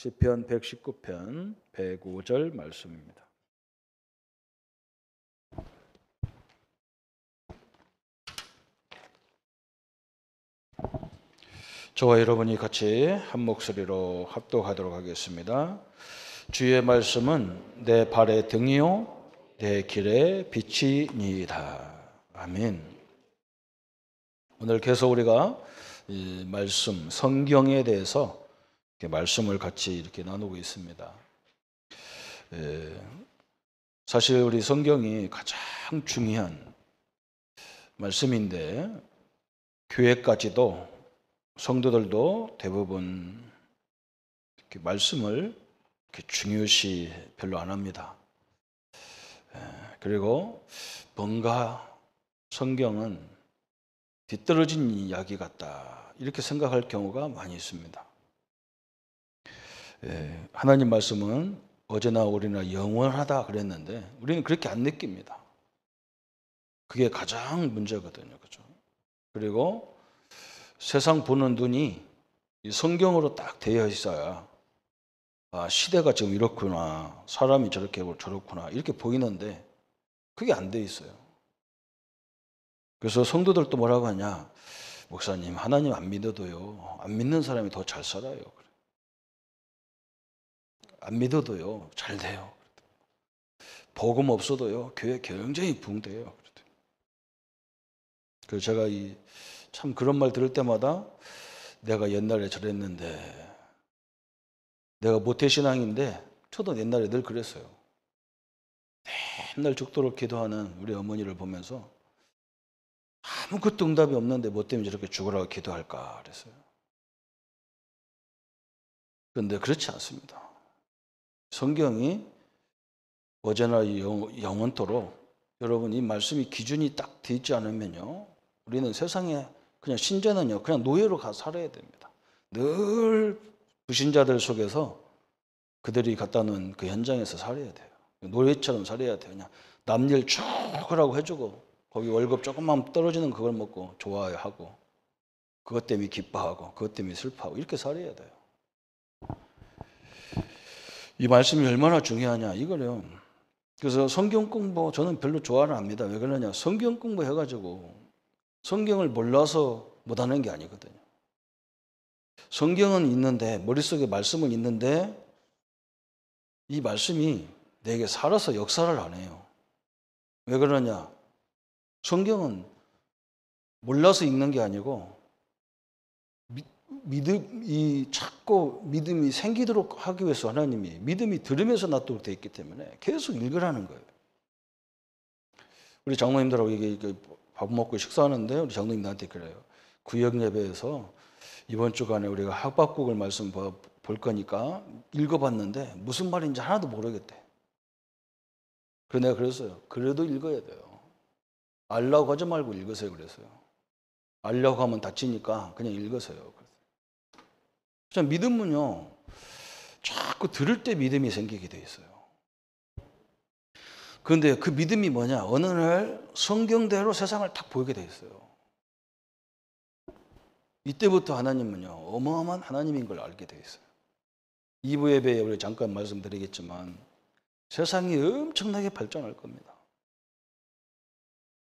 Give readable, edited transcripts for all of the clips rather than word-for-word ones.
시편 119편 105절 말씀입니다. 저와 여러분이 같이 한 목소리로 합독하도록 하겠습니다. 주의 말씀은 내 발의 등이요 내 길의 빛이니이다. 아멘. 오늘 계속 우리가 이 말씀, 성경에 대해서 말씀을 같이 이렇게 나누고 있습니다. 사실 우리 성경이 가장 중요한 말씀인데 교회까지도 성도들도 대부분 이렇게 말씀을 이렇게 중요시 별로 안 합니다. 그리고 뭔가 성경은 뒤떨어진 이야기 같다 이렇게 생각할 경우가 많이 있습니다. 하나님 말씀은 어제나 오리나 영원하다 그랬는데 우리는 그렇게 안 느낍니다. 그게 가장 문제거든요. 그죠? 그리고 세상 보는 눈이 이 성경으로 딱 되어 있어야 아, 시대가 지금 이렇구나, 사람이 저렇게 하고 저렇구나 이렇게 보이는데 그게 안 돼 있어요. 그래서 성도들도 뭐라고 하냐, 목사님 하나님 안 믿어도요, 안 믿는 사람이 더 잘 살아요. 안 믿어도요 잘 돼요. 복음 없어도요 교회 굉장히 붕대요. 그래서 제가 참 그런 말 들을 때마다 내가 옛날에 저랬는데, 내가 모태신앙인데 저도 옛날에 늘 그랬어요. 맨날 죽도록 기도하는 우리 어머니를 보면서 아무것도 응답이 없는데 뭐 때문에 저렇게 죽으라고 기도할까 그랬어요. 그런데 그렇지 않습니다. 성경이 어제나 영원토록 여러분 이 말씀이 기준이 딱 돼 있지 않으면요 우리는 세상에 그냥 신자는요 그냥 노예로 가 살아야 됩니다. 늘 불신자들 속에서 그들이 갖다 놓은 그 현장에서 살아야 돼요. 노예처럼 살아야 돼요. 그냥 남일 쭉 하라고 해주고 거기 월급 조금만 떨어지는 그걸 먹고 좋아하고 그것 때문에 기뻐하고 그것 때문에 슬퍼하고 이렇게 살아야 돼요. 이 말씀이 얼마나 중요하냐 이거래요. 그래서 성경 공부 저는 별로 좋아는 합니다. 왜 그러냐, 성경 공부 해가지고 성경을 몰라서 못하는 게 아니거든요. 성경은 있는데 머릿속에 말씀은 있는데 이 말씀이 내게 살아서 역사를 안 해요. 왜 그러냐, 성경은 몰라서 읽는 게 아니고 믿음이 찾고 믿음이 생기도록 하기 위해서 하나님이 믿음이 들으면서 낫도록 되어 있기 때문에 계속 읽으라는 거예요. 우리 장로님들하고 이게 밥 먹고 식사하는데 우리 장로님 나한테 그래요. 구역 예배에서 이번 주간에 우리가 하박국을 말씀 볼 거니까 읽어봤는데 무슨 말인지 하나도 모르겠대. 그래서 내가 그랬어요. 그래도 읽어야 돼요. 알라고 하지 말고 읽으세요. 그랬어요. 알려고 하면 다치니까 그냥 읽으세요. 그냥 믿음은요 자꾸 들을 때 믿음이 생기게 돼 있어요. 그런데 그 믿음이 뭐냐, 어느 날 성경대로 세상을 딱 보이게 돼 있어요. 이때부터 하나님은요 어마어마한 하나님인 걸 알게 돼 있어요. 2부 예배에 우리 잠깐 말씀드리겠지만 세상이 엄청나게 발전할 겁니다.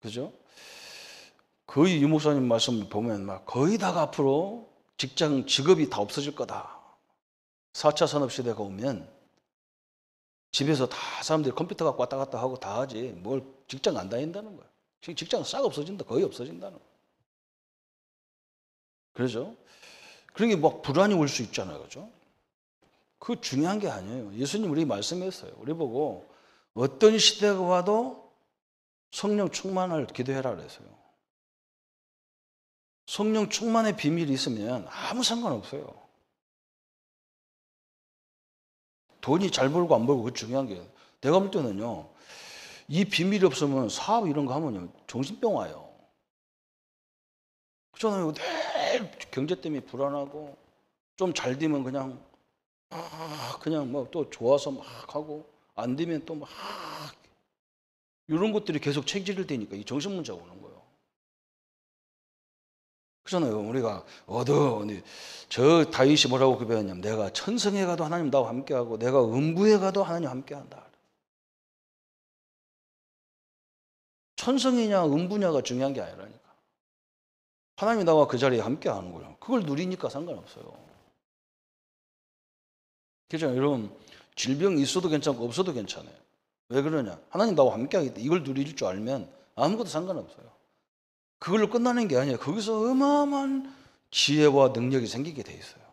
그죠? 거의 유 목사님 말씀 보면 막 거의 다가 앞으로 직업이 다 없어질 거다. 4차 산업시대가 오면 집에서 다 사람들이 컴퓨터 갖고 왔다 갔다 하고 다 하지 뭘 직장 안 다닌다는 거야. 직장 싹 없어진다. 거의 없어진다는 거야. 그렇죠? 그런 게 막 불안이 올 수 있잖아요. 그죠? 그 중요한 게 아니에요. 예수님 우리 말씀했어요. 우리 보고 어떤 시대가 와도 성령 충만을 기도해라 그랬어요. 성령 충만의 비밀이 있으면 아무 상관없어요. 돈이 잘 벌고 안 벌고 그 중요한 게, 내가 볼 때는요 이 비밀이 없으면 사업 이런 거 하면요 정신병 와요. 그렇잖아요. 늘 경제 때문에 불안하고 좀 잘 되면 그냥 뭐 또 좋아서 막 하고 안 되면 또 막 이런 것들이 계속 체질이 되니까 이 정신 문제가 오는 거예요. 그렇잖아요. 우리가 저 다윗이 뭐라고 고백했냐면 내가 천성에 가도 하나님 나와 함께하고 내가 음부에 가도 하나님 함께한다. 천성이냐 음부냐가 중요한 게 아니라니까. 하나님이 나와 그 자리에 함께하는 거예요. 그걸 누리니까 상관없어요. 그렇죠? 여러분 질병이 있어도 괜찮고 없어도 괜찮아요. 왜 그러냐? 하나님 나와 함께하기 때문에 이걸 누릴 줄 알면 아무것도 상관없어요. 그걸로 끝나는 게 아니에요. 거기서 어마어마한 지혜와 능력이 생기게 돼 있어요.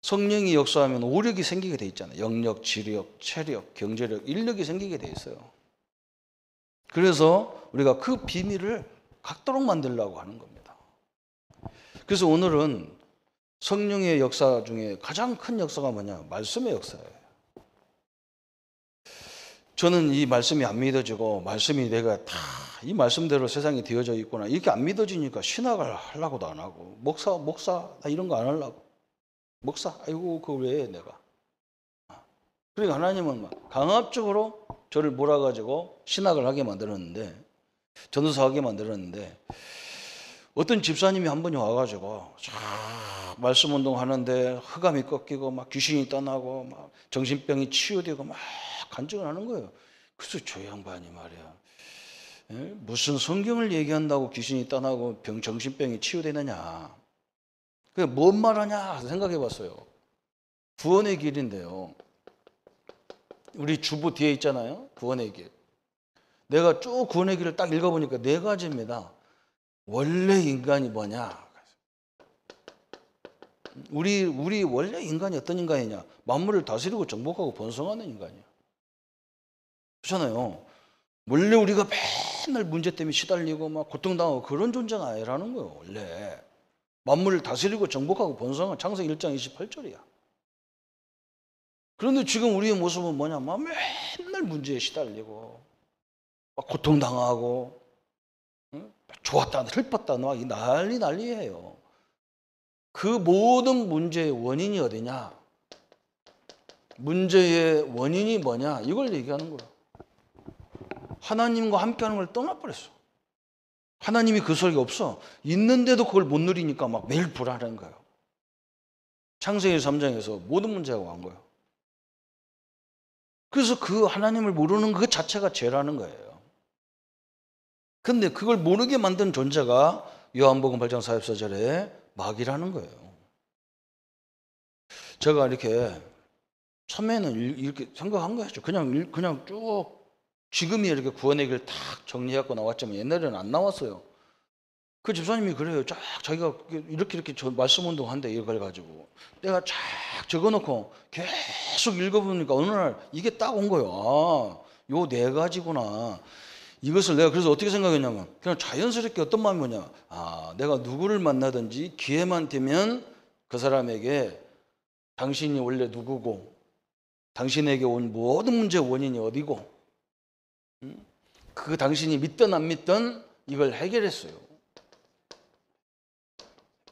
성령이 역사하면 오력이 생기게 돼 있잖아요. 영력, 지력, 체력, 경제력, 인력이 생기게 돼 있어요. 그래서 우리가 그 비밀을 갖도록 만들려고 하는 겁니다. 그래서 오늘은 성령의 역사 중에 가장 큰 역사가 뭐냐? 말씀의 역사예요. 저는 이 말씀이 안 믿어지고 말씀이 내가 다 이 말씀대로 세상에 되어져 있구나 이렇게 안 믿어지니까 신학을 하려고도 안 하고 목사 나 이런 거 안 하려고 목사 아이고 그거 왜 내가 그러니까 하나님은 막 강압적으로 저를 몰아가지고 신학을 하게 만들었는데 전도사 하게 만들었는데 어떤 집사님이 한 분이 와가지고 쫙 말씀 운동하는데 흑암이 꺾이고 막 귀신이 떠나고 막 정신병이 치유되고 막 간증을 하는 거예요. 그래서 저 양반이 말이야 무슨 성경을 얘기한다고 귀신이 떠나고 정신병이 치유되느냐 그게 뭔 말하냐 생각해 봤어요. 구원의 길인데요. 우리 주부 뒤에 있잖아요. 구원의 길. 내가 쭉 구원의 길을 딱 읽어보니까 4가지입니다. 원래 인간이 뭐냐? 우리 원래 인간이 어떤 인간이냐? 만물을 다스리고 정복하고 번성하는 인간이야. 그렇잖아요. 원래 우리가 맨날 문제 때문에 시달리고 막 고통당하고 그런 존재가 아니라는 거예요. 원래 만물을 다스리고 정복하고 번성한 창세기 1장 28절이야. 그런데 지금 우리의 모습은 뭐냐? 막 맨날 문제에 시달리고 막 고통당하고 좋았다 슬펐다 막 난리예요. 그 모든 문제의 원인이 어디냐? 문제의 원인이 뭐냐? 이걸 얘기하는 거예요. 하나님과 함께하는 걸 떠나버렸어. 하나님이 그 소리가 없어. 있는데도 그걸 못 누리니까 막 매일 불안한 거예요. 창세기 3장에서 모든 문제가 온 거예요. 그래서 그 하나님을 모르는 그 자체가 죄라는 거예요. 근데 그걸 모르게 만든 존재가 요한복음 8장 44절에 마귀라는 거예요. 제가 이렇게 처음에는 이렇게 생각한 거였죠. 그냥 쭉 지금이 이렇게 구원의 길을 딱 정리해갖고 나왔지만 옛날에는 안 나왔어요. 그 집사님이 그래요. 쫙 자기가 이렇게 말씀 운동한대 이걸 가지고 내가 쫙 적어놓고 계속 읽어보니까 어느 날 이게 딱 온 거예요. 아, 요 4가지구나. 이것을 내가 그래서 어떻게 생각했냐면 그냥 자연스럽게 어떤 마음이 뭐냐. 아, 내가 누구를 만나든지 기회만 되면 그 사람에게 당신이 원래 누구고 당신에게 온 모든 문제의 원인이 어디고 그 당신이 믿든 안 믿든 이걸 해결했어요.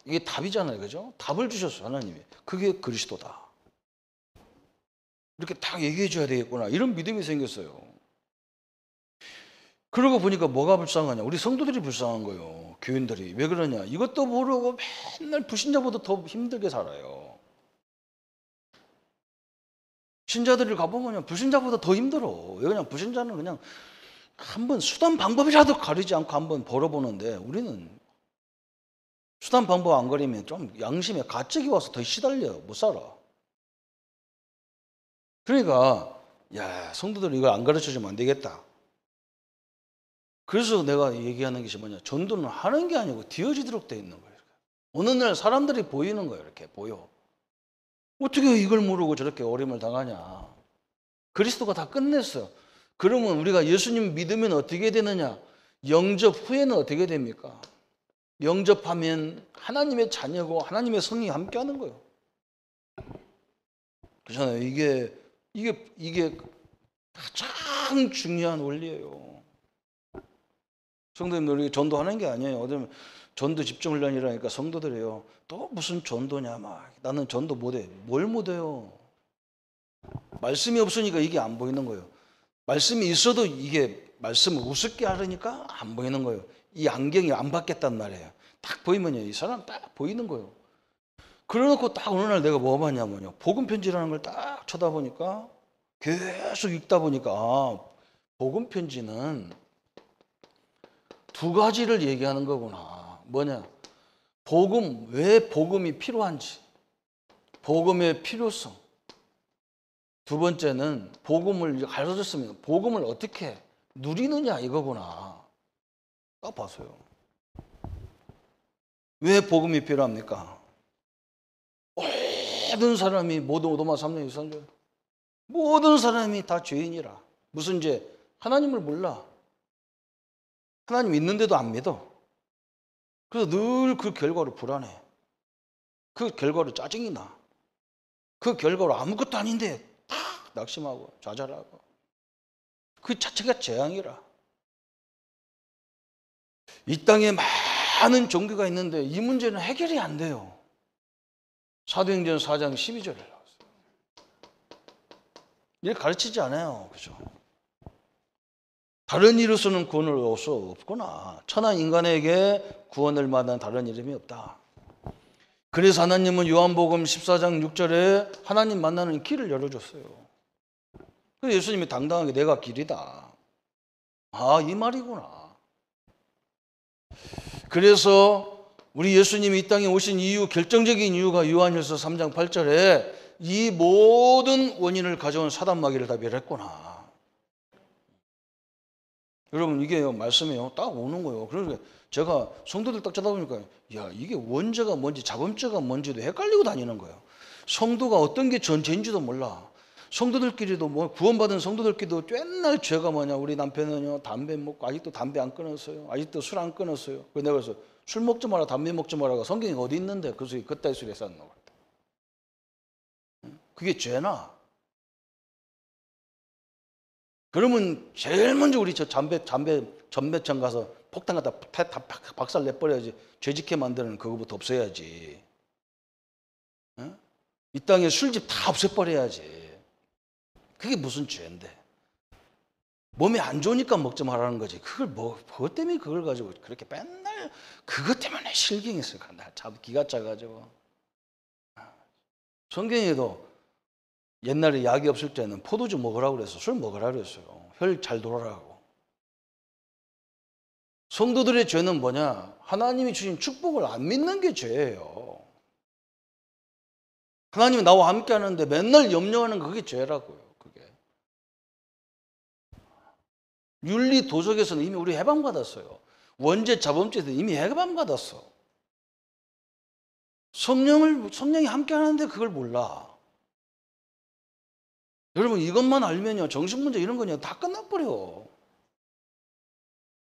이게 답이잖아요. 그죠? 답을 주셨어요. 하나님이. 그게 그리스도다. 이렇게 딱 얘기해 줘야 되겠구나. 이런 믿음이 생겼어요. 그러고 보니까 뭐가 불쌍하냐. 우리 성도들이 불쌍한 거예요. 교인들이. 왜 그러냐. 이것도 모르고 맨날 불신자보다 더 힘들게 살아요. 신자들을 가보면 불신자보다 더 힘들어. 왜 그냥 불신자는 그냥 한번 수단 방법이라도 가리지 않고 한번 벌어보는데 우리는 수단 방법 안 가리면 좀 양심에 가책이 와서 더 시달려. 못 살아. 그러니까 야 성도들 이걸 안 가르쳐주면 안 되겠다. 그래서 내가 얘기하는 것이 뭐냐. 전도는 하는 게 아니고 되어지도록 돼 있는 거예요. 어느 날 사람들이 보이는 거예요. 이렇게 보여. 어떻게 이걸 모르고 저렇게 어림을 당하냐. 그리스도가 다 끝냈어요. 그러면 우리가 예수님 믿으면 어떻게 되느냐. 영접 후에는 어떻게 됩니까? 영접하면 하나님의 자녀고 하나님의 성령이 함께하는 거예요. 그렇잖아요. 이게 가장 중요한 원리예요. 성도님들 우리 전도하는 게 아니에요. 어쩌면 전도 집중 훈련이라니까 성도들이요. 또 무슨 전도냐 막 나는 전도 못해. 뭘 못해요? 말씀이 없으니까 이게 안 보이는 거예요. 말씀이 있어도 이게 말씀을 우습게 하려니까 안 보이는 거예요. 이 안경이 안 받겠단 말이에요. 딱 보이면요, 이 사람 딱 보이는 거예요. 그래놓고 딱 어느 날 내가 뭐 봤냐면요, 복음 편지라는 걸 딱 쳐다보니까 계속 읽다 보니까 복음 편지는 두 가지를 얘기하는 거구나. 뭐냐? 복음, 왜 복음이 필요한지, 복음의 필요성. 두 번째는 복음을 가르쳤으면 복음을 어떻게 누리느냐 이거구나. 딱 봐서요. 왜 복음이 필요합니까? 모든 사람이 모두 오도마 3년 이상절 모든 사람이 다 죄인이라. 무슨 죄? 하나님을 몰라. 하나님 있는데도 안 믿어. 그래서 늘 그 결과로 불안해. 그 결과로 짜증이 나. 그 결과로 아무것도 아닌데 딱 낙심하고 좌절하고. 그 자체가 재앙이라. 이 땅에 많은 종교가 있는데 이 문제는 해결이 안 돼요. 사도행전 4장 12절에 나왔어요. 이렇게 가르치지 않아요. 그죠? 다른 이로서는 구원을 얻을 수 없구나. 천한 인간에게 구원을 받는 다른 이름이 없다. 그래서 하나님은 요한복음 14장 6절에 하나님 만나는 길을 열어줬어요. 그래서 예수님이 당당하게 내가 길이다. 이 말이구나. 그래서 우리 예수님이 이 땅에 오신 이유, 결정적인 이유가 요한일서 3장 8절에 이 모든 원인을 가져온 사단 마귀를 다 멸했구나. 여러분 이게 말씀이요 딱 오는 거예요. 그러니까 제가 성도들 딱 쳐다보니까 야 이게 원죄가 뭔지 자범죄가 뭔지도 헷갈리고 다니는 거예요. 성도가 어떤 게 전죄인지도 몰라. 성도들끼리도 뭐 구원받은 성도들끼리도 맨날 죄가 뭐냐, 우리 남편은요 담배 먹고 아직도 담배 안 끊었어요. 아직도 술 안 끊었어요. 그래서 내가 그래서 술 먹지 마라, 담배 먹지 마라가 성경이 어디 있는데 그 소리 그따위 소리 했었나 봐. 그게 죄나? 그러면 제일 먼저 우리 저 전배청 가서 폭탄 갖다 박살 내버려야지. 죄짓게 만드는 그거부터 없애야지. 이 땅에 술집 다 없애버려야지. 그게 무슨 죄인데? 몸에 안 좋으니까 먹지 말라는 거지. 그걸 그것 때문에 그걸 가지고 그렇게 맨날 그것 때문에 실경했어요. 나 참 기가 차가지고. 성경에도 옛날에 약이 없을 때는 포도주 먹으라고 그랬어. 술 먹으라고 그랬어요. 혈 잘 돌아가고. 성도들의 죄는 뭐냐? 하나님이 주신 축복을 안 믿는 게 죄예요. 하나님이 나와 함께 하는데 맨날 염려하는 그게 죄라고요. 그게. 윤리 도덕에서는 이미 우리 해방받았어요. 원죄 자범죄에서 이미 해방받았어. 성령이 함께 하는데 그걸 몰라. 여러분 이것만 알면요 정신문제 이런 거냐 다 끝나버려.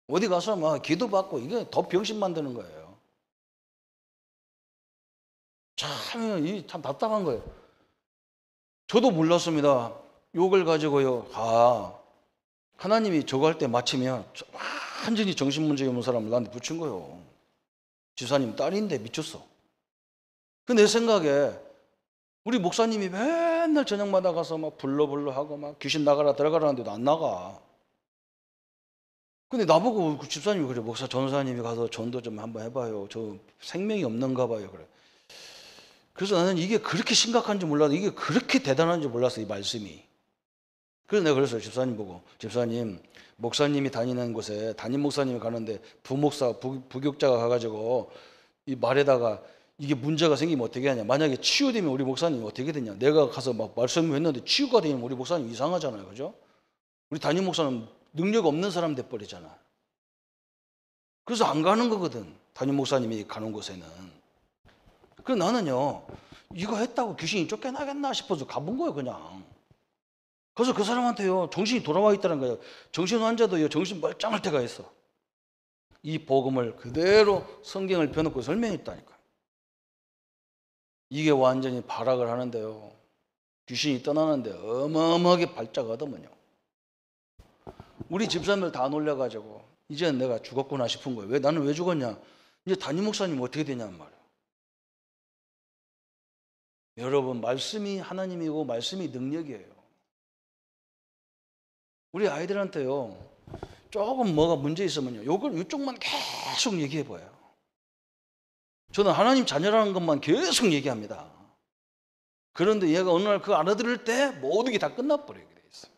어디 가서 막 기도받고 이게 더 병신 만드는 거예요. 참 답답한 거예요. 저도 몰랐습니다. 욕을 가지고요. 하나님이 저거 할 때 마치면 완전히 정신문제 없는 사람을 나한테 붙인 거예요. 지사님 딸인데 미쳤어. 내 생각에 우리 목사님이 맨날 저녁마다 가서 막 불러 하고 막 귀신 나가라 들어가라는데도 안 나가. 근데 나보고 그 집사님이 그래, 목사 전사님이 가서 전도 좀 한번 해봐요. 저 생명이 없는가 봐요. 그래. 그래서 나는 이게 그렇게 심각한지 몰라도 이게 그렇게 대단한지 몰랐어, 이 말씀이. 그래서 내가 그랬어요. 집사님 보고, 집사님, 목사님이 다니는 곳에 담임 목사님이 가는데 부교육자가 가가지고 이 말에다가 이게 문제가 생기면 어떻게 하냐. 만약에 치유되면 우리 목사님이 어떻게 되냐. 내가 가서 막 말씀을 했는데 치유가 되면 우리 목사님 이상하잖아요. 그죠? 우리 담임 목사는 능력 없는 사람 돼버리잖아. 그래서 안 가는 거거든. 담임 목사님이 가는 곳에는. 그래서 나는요, 이거 했다고 귀신이 쫓겨나겠나 싶어서 가본 거예요, 그냥. 그래서 그 사람한테요, 정신이 돌아와 있다는 거예요. 정신 환자도요, 정신 멀쩡할 때가 있어. 이 복음을 그대로 성경을 펴놓고 설명했다니까. 이게 완전히 발악을 하는데요. 귀신이 떠나는데 어마어마하게 발작하더만요. 우리 집사람들 다 놀려가지고 이제는 내가 죽었구나 싶은 거예요. 나는 왜 죽었냐? 이제 담임 목사님 어떻게 되냐는 말이에요. 여러분, 말씀이 하나님이고 말씀이 능력이에요. 우리 아이들한테요, 조금 뭐가 문제 있으면요, 이쪽만 계속 얘기해 봐요. 저는 하나님 자녀라는 것만 계속 얘기합니다. 그런데 얘가 어느 날 그거 알아들을 때 모든 게 다 끝나버리게 돼 있어요.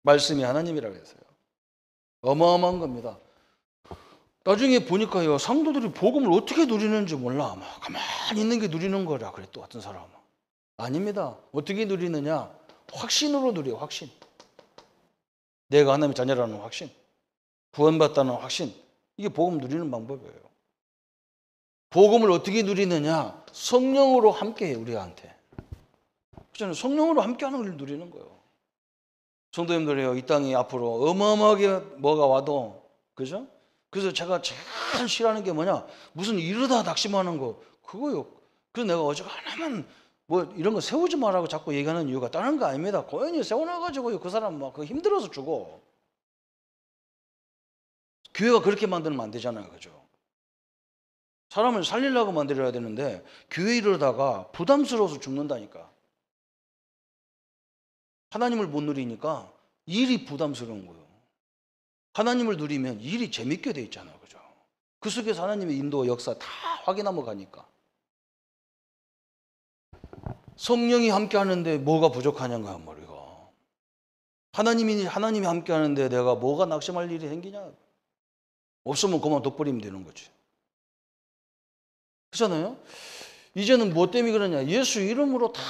말씀이 하나님이라고 해서요. 어마어마한 겁니다. 나중에 보니까요, 상도들이 복음을 어떻게 누리는지 몰라. 막 가만히 있는 게 누리는 거라 그래, 또 어떤 사람은. 아닙니다. 어떻게 누리느냐? 확신으로 누려요, 확신. 내가 하나님의 자녀라는 확신. 구원받다는 확신. 이게 복음 누리는 방법이에요. 복음을 어떻게 누리느냐? 성령으로 함께해요, 우리한테. 그렇잖아요. 성령으로 함께하는 걸 누리는 거예요. 성도님들이요, 이 땅이 앞으로 어마어마하게 뭐가 와도, 그죠? 그래서 제가 제일 싫어하는 게 뭐냐? 무슨 이러다 낙심하는 거, 그거요. 그래서 내가 어지간하면 뭐 이런 거 세우지 말라고 자꾸 얘기하는 이유가 다른 거 아닙니다. 고연히 세워놔가지고요, 그 사람 막 그 힘들어서 죽어. 교회가 그렇게 만들면 안 되잖아요, 그죠? 사람을 살리려고 만들어야 되는데 교회 이러다가 부담스러워서 죽는다니까. 하나님을 못 누리니까 일이 부담스러운 거예요. 하나님을 누리면 일이 재밌게 돼 있잖아요, 그죠? 그 속에서 하나님의 인도와 역사 다 확인하고 가니까. 성령이 함께 하는데 뭐가 부족하냐고요, 머리가. 하나님이 함께 하는데 내가 뭐가 낙심할 일이 생기냐? 없으면 그만 둬버리면 되는 거지. 그렇잖아요? 이제는 뭐 때문에 그러냐? 예수 이름으로 다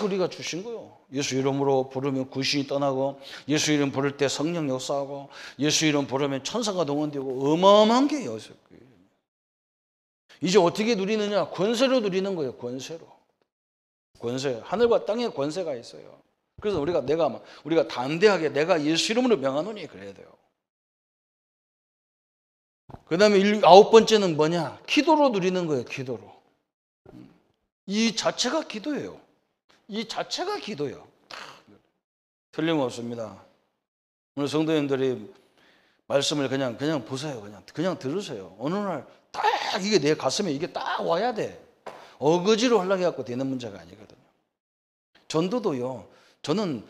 우리가 주신 거예요. 예수 이름으로 부르면 귀신이 떠나고, 예수 이름 부를 때 성령 역사하고, 예수 이름 부르면 천사가 동원되고, 어마어마한 게 예수. 이제 어떻게 누리느냐? 권세로 누리는 거예요. 권세로. 권세. 하늘과 땅에 권세가 있어요. 그래서 우리가 담대하게 내가 예수 이름으로 명하노니 그래야 돼요. 그 다음에 9번째는 뭐냐? 기도로 누리는 거예요. 기도로. 이 자체가 기도예요. 이 자체가 기도예요. 틀림없습니다. 오늘 성도님들이 말씀을 그냥 보세요. 그냥 들으세요. 어느 날 딱 이게 내 가슴에 이게 딱 와야 돼. 어거지로 하려고 되는 문제가 아니거든요. 전도도요. 저는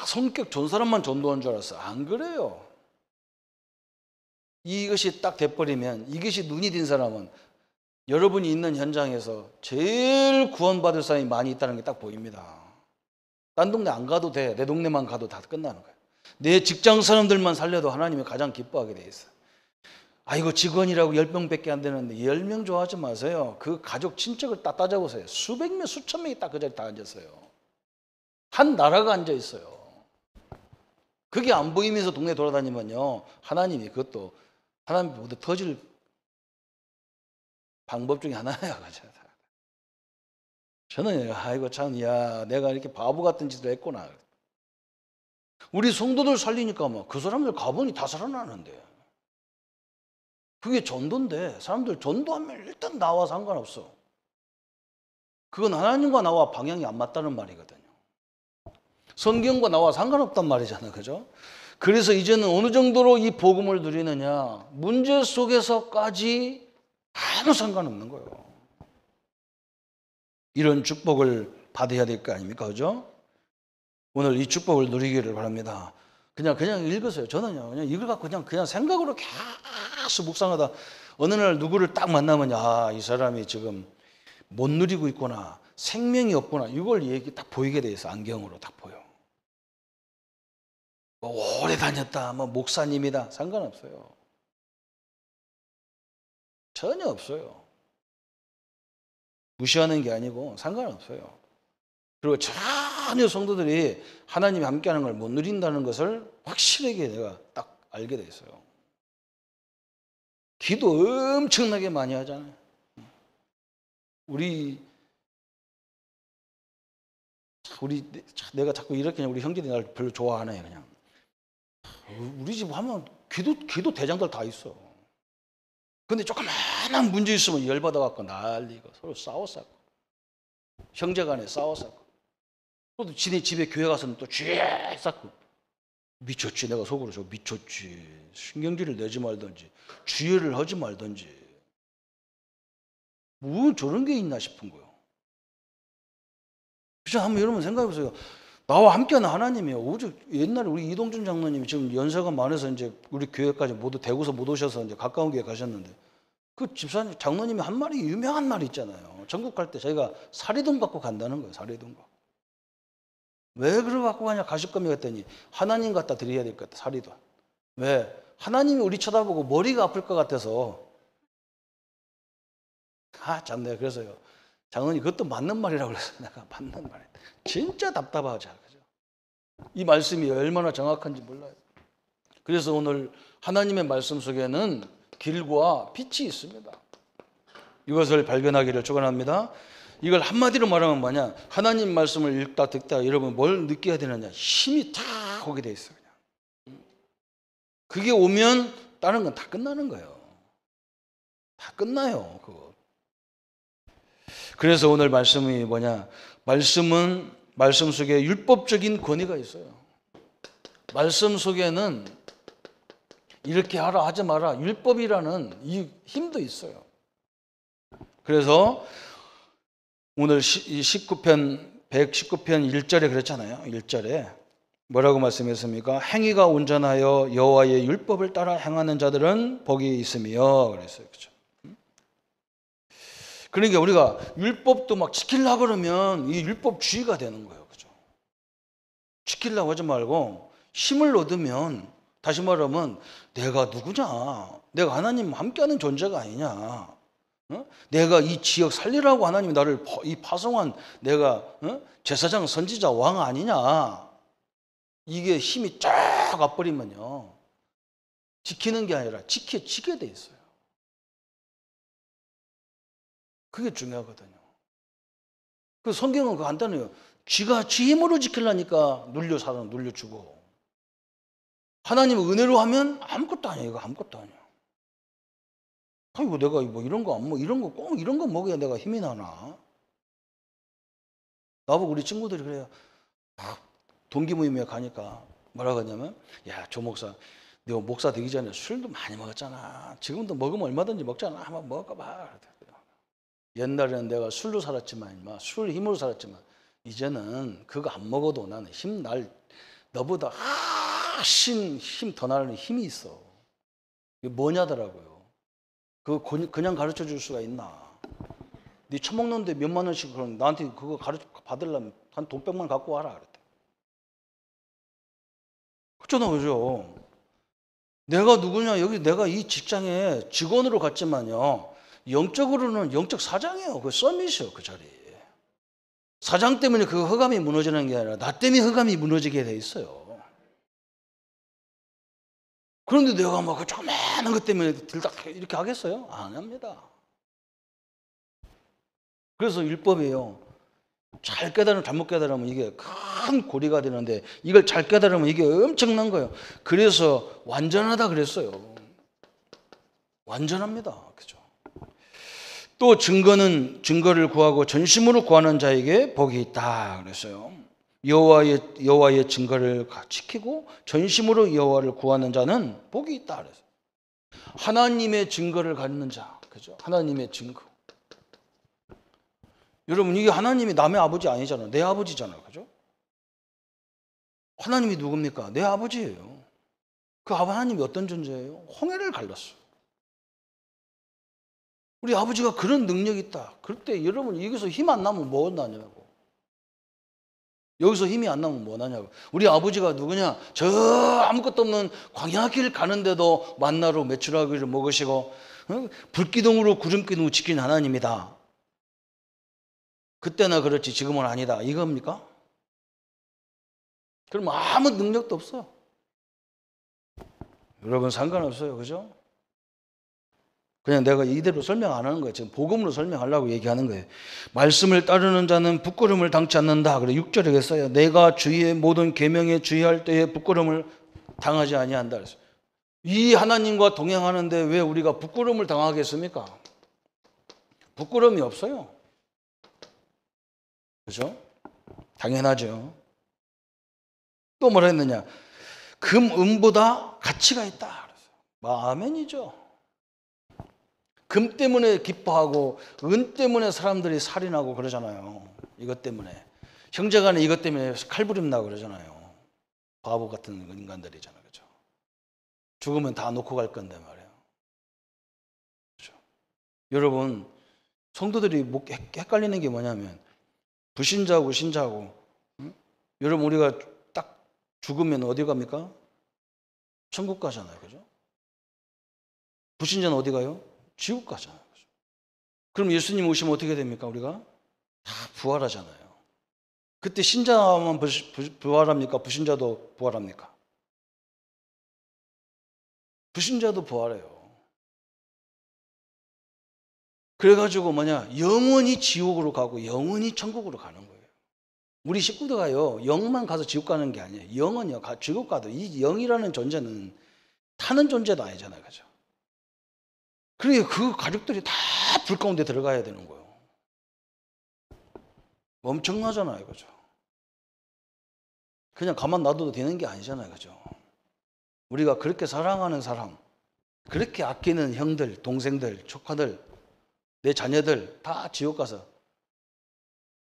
성격 좋은 사람만 전도한 줄 알았어요. 안 그래요. 이것이 딱 돼버리면, 이것이 눈이 든 사람은 여러분이 있는 현장에서 제일 구원받을 사람이 많이 있다는 게 딱 보입니다. 딴 동네 안 가도 돼. 내 동네만 가도 다 끝나는 거예요. 내 직장 사람들만 살려도 하나님이 가장 기뻐하게 돼 있어요. 아이고, 직원이라고 10명밖에 안 되는데 10명 좋아하지 마세요. 그 가족 친척을 딱 따져보세요. 수백 명, 수천 명이 딱 그 자리에 다 앉았어요. 한 나라가 앉아 있어요. 그게 안 보이면서 동네 돌아다니면요, 하나님이 그것도 하나님보다 터질 방법 중에 하나예요. 저는 아이고 참, 야, 내가 이렇게 바보 같은 짓을 했구나. 우리 성도들 살리니까 뭐 그 사람들 가보니 다 살아나는데. 그게 전도인데, 사람들 전도하면 일단 나와 상관없어. 그건 하나님과 나와 방향이 안 맞다는 말이거든요. 성경과 나와 상관없단 말이잖아요, 그죠? 그래서 이제는 어느 정도로 이 복음을 누리느냐, 문제 속에서까지 아무 상관없는 거예요. 이런 축복을 받아야 될 거 아닙니까, 그죠? 오늘 이 축복을 누리기를 바랍니다. 그냥 읽으세요. 저는요, 그냥 이걸 갖고 그냥 생각으로 계속 묵상하다 어느 날 누구를 딱 만나면, 아, 이 사람이 지금 못 누리고 있구나, 생명이 없구나, 이걸 딱 보이게 돼 있어. 안경으로 딱 보여. 뭐 오래 다녔다, 뭐 목사님이다, 상관없어요. 전혀 없어요. 무시하는 게 아니고 상관없어요. 그리고 전혀 성도들이 하나님이 함께하는 걸 못 누린다는 것을 확실하게 내가 딱 알게 돼 있어요. 기도 엄청나게 많이 하잖아요. 내가 자꾸 이렇게, 우리 형제들이 날 별로 좋아하네. 그냥 우리 집 하면 기도 대장들 다 있어. 근데 조그마한 문제 있으면 열받아갖고 난리고, 서로 싸웠었고, 형제간에 싸웠었고, 또 지네 집에 교회 가서는 또 쥐에 쌓고, 미쳤지. 내가 속으로 저 미쳤지. 신경질을 내지 말든지 주의를 하지 말든지, 뭐 저런 게 있나 싶은 거예요. 그죠? 한번 여러분 생각해보세요. 나와 함께하는 하나님이에요. 오직 옛날에 우리 이동준 장로님이 지금 연세가 많아서 이제 우리 교회까지 모두 대구서 못 오셔서 이제 가까운 교회 가셨는데, 그 집사님, 장로님이 한 말이 유명한 말이 있잖아요. 전국 갈 때 저희가 사리돈 갖고 간다는 거예요. 사리돈 갖고. 왜 그걸 갖고 가냐? 가실 겁니까? 했더니 하나님 갖다 드려야 될 것 같아. 사리돈. 왜? 하나님이 우리 쳐다보고 머리가 아플 것 같아서. 참 내가 그래서요. 장로님 그것도 맞는 말이라고 그래서 내가 맞는 말이야. 진짜 답답하죠. 그죠? 이 말씀이 얼마나 정확한지 몰라요. 그래서 오늘 하나님의 말씀 속에는 길과 빛이 있습니다. 이것을 발견하기를 축원합니다. 이걸 한마디로 말하면 뭐냐? 하나님 말씀을 읽다 듣다 여러분 뭘 느껴야 되느냐? 힘이 탁 오게 돼 있어요. 그냥. 그게 오면 다른 건 다 끝나는 거예요. 다 끝나요. 그거. 그래서 오늘 말씀이 뭐냐? 말씀은 말씀 속에 율법적인 권위가 있어요. 말씀 속에는 이렇게 하라 하지 마라 율법이라는 이 힘도 있어요. 그래서 오늘 119편 119편 1절에 그랬잖아요. 1절에 뭐라고 말씀했습니까? 행위가 온전하여 여호와의 율법을 따라 행하는 자들은 복이 있으며 그랬어요. 그렇죠? 그러니까 우리가 율법도 막 지키려고 그러면 이 율법주의가 되는 거예요. 그죠? 지키려고 하지 말고 힘을 얻으면 다시 말하면 내가 누구냐? 내가 하나님 함께하는 존재가 아니냐? 어? 내가 이 지역 살리라고 하나님이 나를 이 파송한 내가 제사장, 선지자, 왕 아니냐? 이게 힘이 쫙 와버리면요. 지키는 게 아니라 지게 돼 있어요. 그게 중요하거든요. 그 성경은 그거 간단해요. 쥐가 쥐 힘으로 지키려니까 눌려주고. 하나님의 은혜로 하면 아무것도 아니에요. 아무것도 아니에요. 아이고, 내가 뭐 이런 거 꼭 이런 거 먹어야 내가 힘이 나나? 나보고 우리 친구들이 그래요. 동기 모임에 가니까 뭐라고 하냐면, 야, 조 목사, 너 목사 되기 전에 술도 많이 먹었잖아. 지금도 먹으면 얼마든지 먹잖아. 한번 먹어봐. 옛날에는 내가 술로 살았지만, 술 힘으로 살았지만, 이제는 그거 안 먹어도 나는 너보다 힘 더 나는 힘이 있어. 이게 뭐냐더라고요. 그거 그냥 가르쳐 줄 수가 있나? 네 처먹는데 몇만 원씩 그럼 나한테 그거 받으려면 한 돈 100만 갖고 와라 그랬대. 그렇잖아, 그죠? 내가 누구냐? 여기 내가 이 직장에 직원으로 갔지만요. 영적으로는 영적 사장이에요. 그 서밋이요, 그 자리에. 사장 때문에 그 허감이 무너지는 게 아니라 나 때문에 허감이 무너지게 돼 있어요. 그런데 내가 막 그 조그마한 것 때문에 들딱 이렇게 하겠어요? 안 합니다. 그래서 율법이에요. 잘 깨달으면, 잘못 깨달으면 이게 큰 고리가 되는데 이걸 잘 깨달으면 이게 엄청난 거예요. 그래서 완전하다 그랬어요. 완전합니다. 그죠? 또 증거를 구하고 전심으로 구하는 자에게 복이 있다 그랬어요. 여호와의 증거를 지키고 전심으로 여호와를 구하는 자는 복이 있다 그랬어요. 하나님의 증거를 갖는 자, 그죠? 하나님의 증거. 여러분, 이게 하나님이 남의 아버지 아니잖아요. 내 아버지잖아요, 그죠? 하나님이 누굽니까? 내 아버지예요. 그 하나님이 어떤 존재예요? 홍해를 갈랐어요. 우리 아버지가 그런 능력이 있다. 그럴 때 여러분 여기서 힘 안 나면 뭐 나냐고. 여기서 힘이 안 나면 뭐 나냐고. 우리 아버지가 누구냐? 저 아무것도 없는 광야길 가는데도 만나로 메추라기를 먹으시고 불기둥으로 구름기둥을 지킨 하나님이다. 그때나 그렇지 지금은 아니다. 이겁니까? 그럼 아무 능력도 없어요. 여러분 상관없어요. 그죠? 그냥 내가 이대로 설명 안 하는 거예요. 지금 복음으로 설명하려고 얘기하는 거예요. 말씀을 따르는 자는 부끄러움을 당치 않는다. 그래 6절에 했어요. 내가 주의 모든 계명에 주의할 때에 부끄러움을 당하지 아니한다. 그랬어요. 이 하나님과 동행하는데 왜 우리가 부끄러움을 당하겠습니까? 부끄러움이 없어요. 그죠? 당연하죠. 또 뭐라 했느냐? 금, 은보다 가치가 있다. 그랬어요. 아멘이죠. 금 때문에 기뻐하고 은 때문에 사람들이 살인하고 그러잖아요. 이것 때문에. 형제간에 이것 때문에 칼부림 나고 그러잖아요. 바보 같은 인간들이잖아요. 그죠? 죽으면 다 놓고 갈 건데 말이에요. 그죠? 여러분, 성도들이 헷갈리는 게 뭐냐면 불신자하고 신자하고, 여러분 우리가 딱 죽으면 어디 갑니까? 천국 가잖아요. 그죠? 불신자는 어디 가요? 지옥 가잖아요. 그죠? 그럼 예수님 오시면 어떻게 됩니까? 우리가 다 부활하잖아요. 그때 신자만 부활합니까? 불신자도 부활합니까? 불신자도 부활해요. 그래가지고 영원히 지옥으로 가고 영원히 천국으로 가는 거예요. 우리 식구들가요, 영만 가서 지옥 가는 게 아니에요. 영은요, 지옥 가도 이 영이라는 존재는 타는 존재도 아니잖아요. 그죠? 그러니까 그 가족들이 다 불 가운데 들어가야 되는 거예요. 엄청나잖아요. 그죠? 그냥 가만 놔둬도 되는 게 아니잖아요. 그죠? 우리가 그렇게 사랑하는 사람, 그렇게 아끼는 형들, 동생들, 조카들, 내 자녀들 다 지옥 가서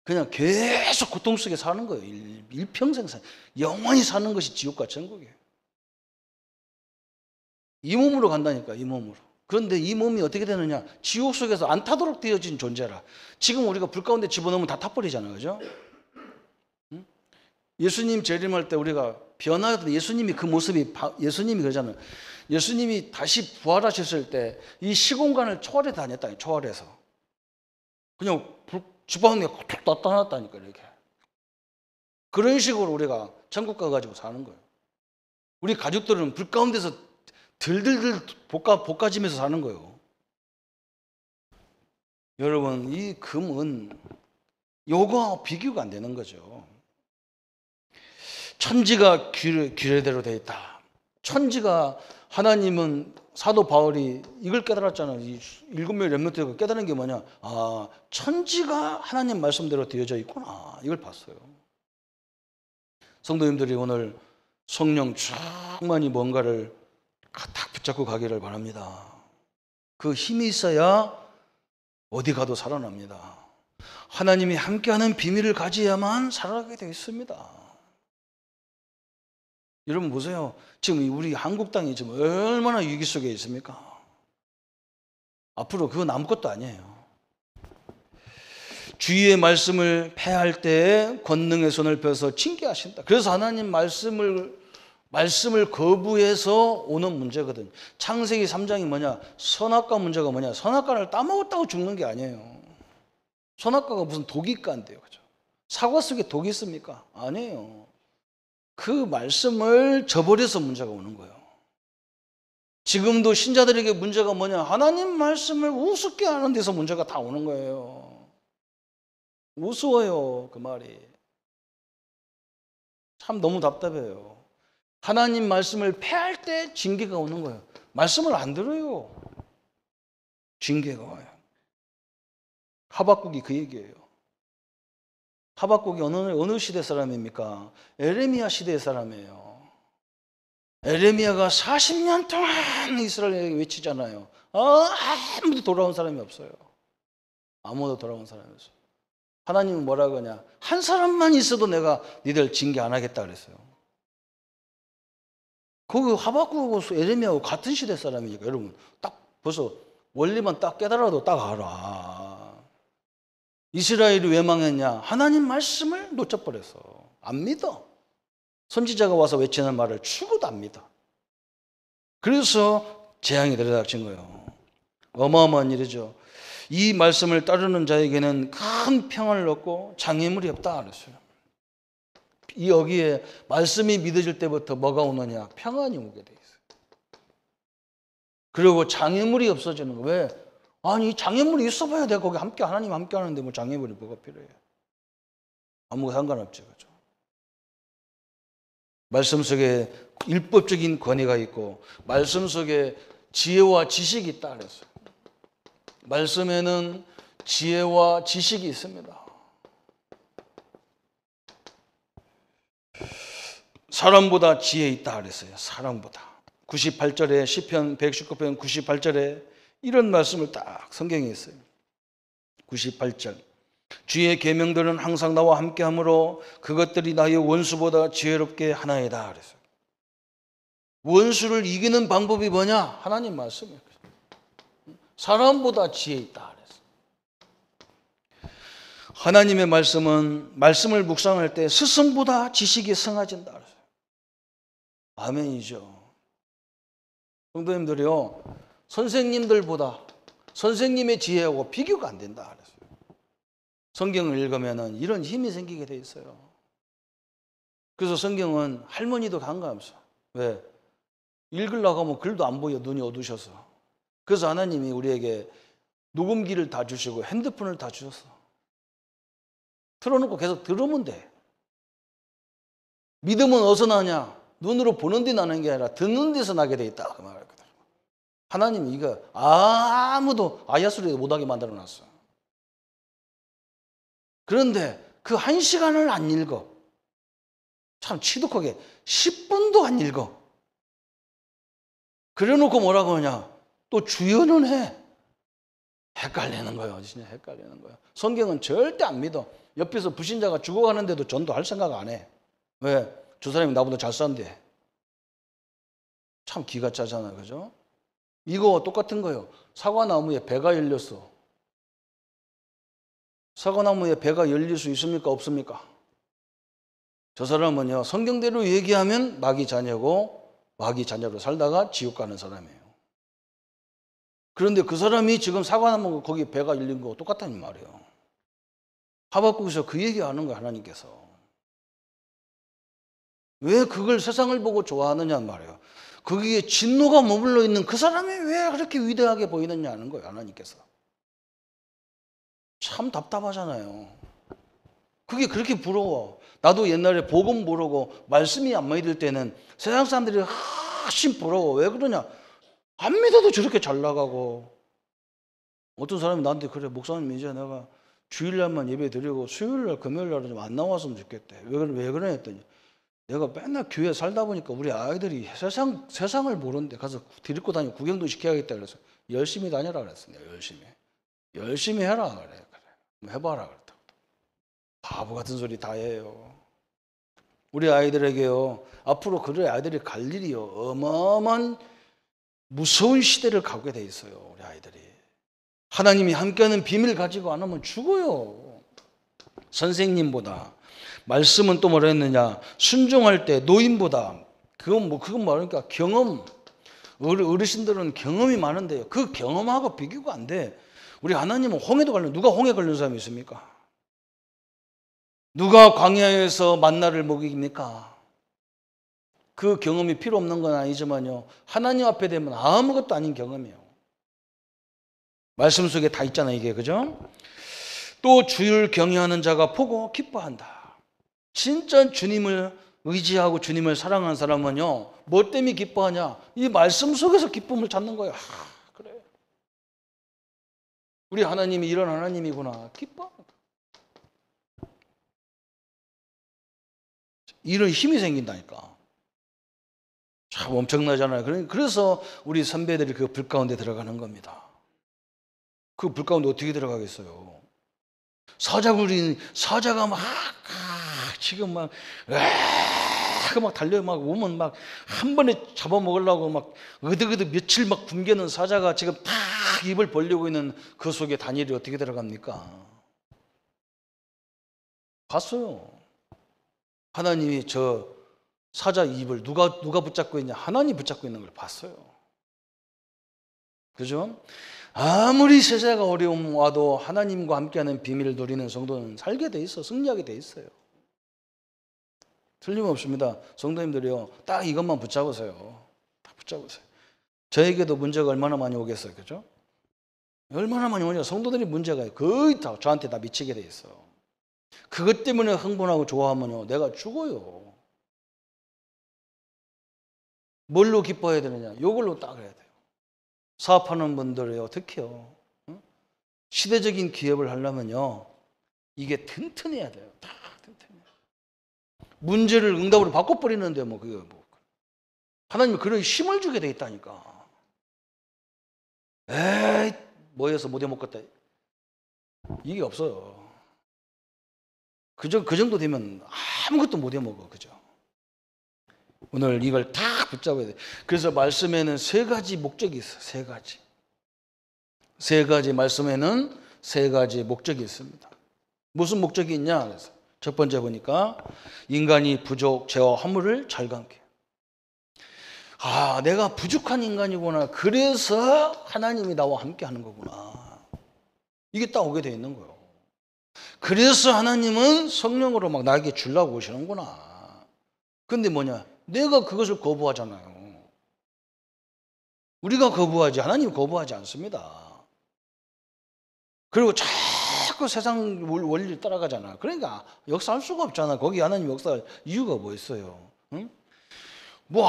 그냥 계속 고통 속에 사는 거예요. 일평생 영원히 사는 것이 지옥과 천국이에요. 이 몸으로 간다니까, 이 몸으로. 그런데 이 몸이 어떻게 되느냐? 지옥 속에서 안 타도록 되어진 존재라. 지금 우리가 불 가운데 집어넣으면 다 타버리잖아요. 그죠? 예수님 재림할 때 우리가 변화할 때 예수님이 그 모습이, 예수님이 그러잖아요. 예수님이 다시 부활하셨을 때 이 시공간을 초월해 다녔다. 초월해서. 그냥 주방에 툭 나타났다니까, 이렇게. 그런 식으로 우리가 천국 가가지고 사는 거예요. 우리 가족들은 불 가운데서 들들들 볶아지면서 사는 거예요. 여러분, 이 금은 요거하고 비교가 안 되는 거죠. 천지가 규례대로 되어 있다. 천지가, 하나님은 사도 바울이 이걸 깨달았잖아요. 이 7명의 렘넌트가 깨달은 게 뭐냐? 아, 천지가 하나님 말씀대로 되어져 있구나. 이걸 봤어요. 성도님들이 오늘 성령 충만히 뭔가를 딱 붙잡고 가기를 바랍니다. 그 힘이 있어야 어디 가도 살아납니다. 하나님이 함께하는 비밀을 가져야만 살아가게 되어 있습니다. 여러분 보세요. 지금 우리 한국 땅이 지금 얼마나 위기 속에 있습니까? 앞으로 그건 아무것도 아니에요. 주의의 말씀을 폐할 때 권능의 손을 펴서 징계하신다. 그래서 하나님 말씀을 거부해서 오는 문제거든. 창세기 3장이 뭐냐? 선악과 문제가 뭐냐? 선악과를 따먹었다고 죽는 게 아니에요. 선악과가 무슨 독이과인데요. 그죠? 사과 속에 독이 있습니까? 아니에요. 그 말씀을 저버려서 문제가 오는 거예요. 지금도 신자들에게 문제가 뭐냐? 하나님 말씀을 우습게 하는 데서 문제가 다 오는 거예요. 우스워요, 그 말이. 참 너무 답답해요. 하나님 말씀을 폐할 때 징계가 오는 거예요. 말씀을 안 들어요. 징계가 와요. 하박국이 그 얘기예요. 하박국이 어느 시대 사람입니까? 에레미야 시대의 사람이에요. 에레미야가 40년 동안 이스라엘에게 외치잖아요. 아무도 돌아온 사람이 없어요. 아무도 돌아온 사람이 없어요. 하나님은 뭐라고 하냐? 한 사람만 있어도 내가 니들 징계 안 하겠다 그랬어요. 그 하박국하고 에레미야하고 같은 시대 사람이니까 여러분 딱 벌써 원리만 딱 깨달아도 딱 알아. 이스라엘이 왜 망했냐? 하나님 말씀을 놓쳐버려서 안 믿어. 선지자가 와서 외치는 말을 죽어도 안 믿어. 그래서 재앙이 들이닥친 거예요. 어마어마한 일이죠. 이 말씀을 따르는 자에게는 큰 평안을 얻고 장애물이 없다 그랬어요. 여기에 말씀이 믿어질 때부터 뭐가 오느냐? 평안이 오게 돼 있어요. 그리고 장애물이 없어지는 거. 왜? 아니 장애물이 있어봐야 돼. 거기 함께 하나님 함께 하는데 뭐 장애물이 뭐가 필요해? 아무 상관없죠. 그죠? 말씀 속에 율법적인 권위가 있고 말씀 속에 지혜와 지식이 있다 그랬어요. 말씀에는 지혜와 지식이 있습니다. 사람보다 지혜 있다 그랬어요. 사람보다. 98절에 시편 119편 98절에 이런 말씀을 딱 성경에 있어요. 98절. 주의 계명들은 항상 나와 함께하므로 그것들이 나의 원수보다 지혜롭게 하나이다 그랬어요. 원수를 이기는 방법이 뭐냐? 하나님 말씀이에요. 사람보다 지혜 있다 그랬어. 하나님의 말씀은 말씀을 묵상할 때 스승보다 지식이 성화진다 그랬어요. 아멘이죠. 성도님들이요, 선생님들보다 선생님의 지혜하고 비교가 안 된다 그랬어요. 성경을 읽으면 이런 힘이 생기게 돼 있어요. 그래서 성경은 할머니도 간과하면서, 왜? 읽으려고 하면 글도 안 보여, 눈이 어두워서. 그래서 하나님이 우리에게 녹음기를 다 주시고 핸드폰을 다 주셨어. 틀어놓고 계속 들으면 돼. 믿음은 어디서 나냐? 눈으로 보는 데 나는 게 아니라 듣는 데서 나게 돼 있다 그 말이거든. 하나님이 이거 아무도 아야소리 못하게 만들어 놨어. 그런데 그 1시간을 안 읽어. 참 치독하게 10분도 안 읽어. 그래놓고 뭐라고 하냐? 또 주연은 해. 헷갈리는 거예요. 진짜 헷갈리는 거예요. 성경은 절대 안 믿어. 옆에서 불신자가 죽어가는데도 전도할 생각 안 해. 왜? 저 사람이 나보다 잘 산대. 참 기가 짜잖아, 그죠? 이거 똑같은 거예요. 사과나무에 배가 열렸어. 사과나무에 배가 열릴 수 있습니까? 없습니까? 저 사람은요, 성경대로 얘기하면 마귀 자녀고 마귀 자녀로 살다가 지옥 가는 사람이에요. 그런데 그 사람이 지금 사과나무 거기 배가 열린 거 똑같다는 말이에요. 하박국에서 그 얘기하는 거예요, 하나님께서. 왜 그걸 세상을 보고 좋아하느냐는 말이에요. 거기에 진노가 머물러 있는 그 사람이 왜 그렇게 위대하게 보이느냐는 거예요, 하나님께서. 참 답답하잖아요. 그게 그렇게 부러워. 나도 옛날에 복음 모르고 말씀이 안 믿을 때는 세상 사람들이 훨씬 부러워. 왜 그러냐? 안 믿어도 저렇게 잘 나가고. 어떤 사람이 나한테 그래, 목사님 이제 내가 주일날만 예배 드리고 수요일날 금요일날은 좀 안 나왔으면 좋겠대. 왜 그래 했더니 내가 맨날 교회 살다 보니까 우리 아이들이 세상을 모르는데 가서 데리고 다니고 구경도 시켜야겠다 그래서 열심히 다녀라 그랬어. 내가 열심히 해라 그래. 해봐라 그랬다고. 바보 같은 소리 다 해요. 우리 아이들에게요, 앞으로 그런 아이들이 갈 일이요, 어마어마한 무서운 시대를 가게 돼 있어요. 우리 아이들이 하나님이 함께하는 비밀 가지고 안 하면 죽어요. 선생님보다. 말씀은 또 뭐라 했느냐? 순종할 때 노인보다. 그건 뭐니까 경험. 어르신들은 경험이 많은데요, 그 경험하고 비교가 안 돼. 우리 하나님은 홍해도 갈려. 누가 홍해 걸린 사람이 있습니까? 누가 광야에서 만나를 먹입니까? 그 경험이 필요 없는 건 아니지만요, 하나님 앞에 되면 아무것도 아닌 경험이에요. 말씀 속에 다 있잖아요, 이게. 그죠? 또 주를 경외하는 자가 보고 기뻐한다. 진짜 주님을 의지하고 주님을 사랑하는 사람은요, 뭐 때문에 기뻐하냐? 이 말씀 속에서 기쁨을 찾는 거예요. 그래. 우리 하나님이 이런 하나님이구나. 기뻐. 이런 힘이 생긴다니까. 참 엄청나잖아요. 그래서 우리 선배들이 그 불 가운데 들어가는 겁니다. 그 불 가운데 어떻게 들어가겠어요? 사자가 막 지금 막 달려 막 오면 막 한 번에 잡아먹으려고 막 어득어득 며칠 막 굶게는 사자가 지금 탁 입을 벌리고 있는 그 속에 다니엘이 어떻게 들어갑니까? 봤어요. 하나님이 저 사자 입을 누가 붙잡고 있냐? 하나님이 붙잡고 있는 걸 봤어요. 그죠? 아무리 세상가 어려움 와도 하나님과 함께하는 비밀을 누리는 성도는 살게 돼 있어. 승리하게 돼 있어요. 틀림없습니다. 성도님들이요, 딱 이것만 붙잡으세요. 딱 붙잡으세요. 저에게도 문제가 얼마나 많이 오겠어요. 그죠? 얼마나 많이 오냐? 성도들이 문제가 거의 다 저한테 다 미치게 돼 있어. 그것 때문에 흥분하고 좋아하면요, 내가 죽어요. 뭘로 기뻐해야 되느냐? 이걸로 딱 해야 돼요. 사업하는 분들이 어떻게요? 시대적인 기업을 하려면요, 이게 튼튼해야 돼요. 다 튼튼해. 문제를 응답으로 바꿔버리는데 뭐 그게 뭐. 하나님이 그런 힘을 주게 돼 있다니까. 에이, 뭐해서 못 해먹겠다. 이게 없어요. 그 정도 되면 아무것도 못 해먹어. 그죠? 오늘 이걸 다 붙잡아야 돼. 그래서 말씀에는 3가지 목적이 있어. 3가지. 세 가지 말씀에는 세 가지 목적이 있습니다. 무슨 목적이 있냐? 그래서 첫 번째 보니까 인간이 부족, 죄와 허물을 잘감게. 아, 내가 부족한 인간이구나. 그래서 하나님이 나와 함께 하는 거구나. 이게 딱 오게 돼 있는 거예요. 그래서 하나님은 성령으로 막 나에게 주려고 오시는구나. 근데 뭐냐? 내가 그것을 거부하잖아요. 우리가 거부하지 하나님이 거부하지 않습니다. 그리고 자꾸 세상 원리를 따라가잖아. 그러니까 역사할 수가 없잖아. 거기 하나님 역사할 이유가 뭐 있어요? 응? 뭐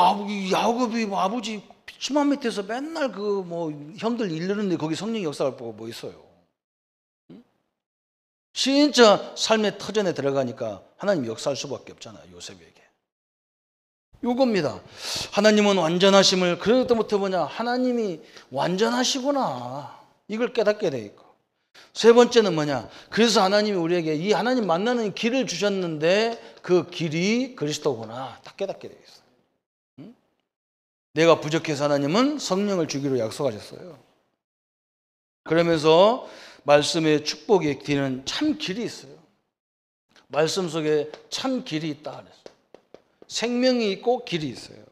야곱이 뭐 아버지 치마 밑에서 맨날 그 뭐 형들 이르는데 거기 성령 역사를 보고 뭐 있어요? 응? 진짜 삶의 터전에 들어가니까 하나님 역사할 수밖에 없잖아요. 요셉에게. 요겁니다. 하나님은 완전하심을, 그때부터 뭐냐? 하나님이 완전하시구나. 이걸 깨닫게 돼 있고. 세 번째는 뭐냐? 그래서 하나님이 우리에게 이 하나님 만나는 길을 주셨는데 그 길이 그리스도구나. 딱 깨닫게 돼 있어요. 응? 내가 부족해서 하나님은 성령을 주기로 약속하셨어요. 그러면서 말씀의 축복의 뒤는 참 길이 있어요. 말씀 속에 참 길이 있다 그랬어요. 생명이 있고 길이 있어요.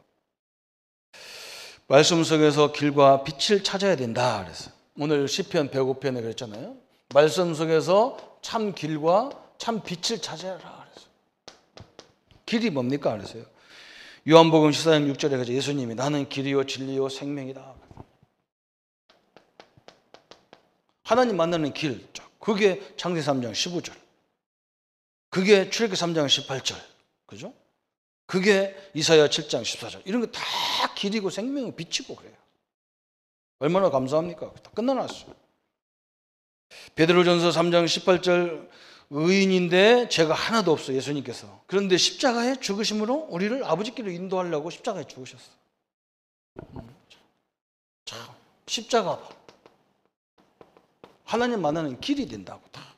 말씀 속에서 길과 빛을 찾아야 된다 그랬어요. 오늘 시편 105편에 그랬잖아요. 말씀 속에서 참 길과 참 빛을 찾아라 그랬어요. 길이 뭡니까 그랬어요. 요한복음 14장 6절에 가서 예수님이 나는 길이요 진리요 생명이다. 하나님 만나는 길, 그게 창세기 3장 15절, 그게 출애굽기 3장 18절, 그죠? 그게 이사야 7장 14절. 이런 거 다 길이고 생명이고 빛이고 그래요. 얼마나 감사합니까? 다 끝나놨어요. 베드로전서 3장 18절, 의인인데 죄가 하나도 없어 예수님께서. 그런데 십자가에 죽으심으로 우리를 아버지께로 인도하려고 십자가에 죽으셨어. 참, 십자가 하나님 만나는 길이 된다고. 다.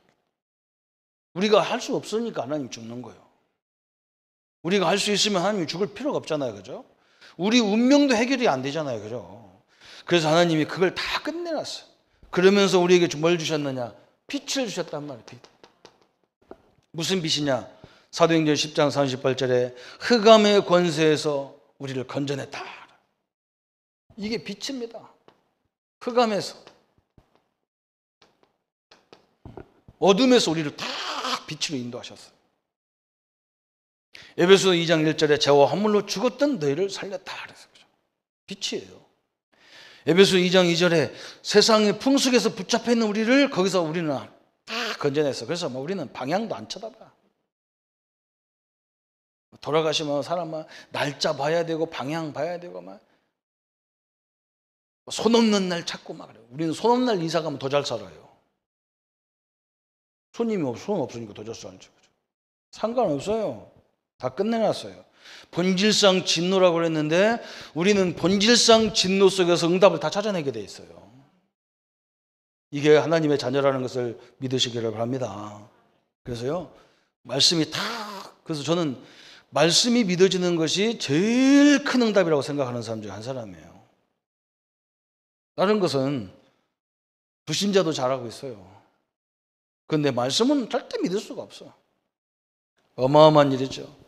우리가 할 수 없으니까 하나님 죽는 거예요. 우리가 할 수 있으면 하나님이 죽을 필요가 없잖아요. 그죠? 우리 운명도 해결이 안 되잖아요. 그죠? 그래서 하나님이 그걸 다 끝내놨어요. 그러면서 우리에게 뭘 주셨느냐? 빛을 주셨단 말이에요. 빛. 무슨 빛이냐? 사도행전 10장 38절에 흑암의 권세에서 우리를 건져냈다. 이게 빛입니다. 흑암에서. 어둠에서 우리를 다 빛으로 인도하셨어요. 에베소 2장 1절에 죄와 허물로 죽었던 너희를 살렸다. 그래서 빛이에요. 에베소 2장 2절에 세상의 풍속에서 붙잡혀 있는 우리를 거기서 우리는 다 건져냈어. 그래서 뭐 우리는 방향도 안 쳐다봐. 돌아가시면 사람은 날짜 봐야 되고 방향 봐야 되고 막 손 없는 날 찾고 막 그래요. 우리는 손 없는 날 이사 가면 더 잘 살아요. 손 없으니까 더 잘 살죠. 상관없어요. 다 끝내놨어요. 본질상 진노라고 그랬는데 우리는 본질상 진노 속에서 응답을 다 찾아내게 돼 있어요. 이게 하나님의 자녀라는 것을 믿으시기를 바랍니다. 그래서요, 말씀이 다, 그래서 저는 말씀이 믿어지는 것이 제일 큰 응답이라고 생각하는 사람 중에 한 사람이에요. 다른 것은 불신자도 잘하고 있어요. 그런데 말씀은 절대 믿을 수가 없어. 어마어마한 일이죠.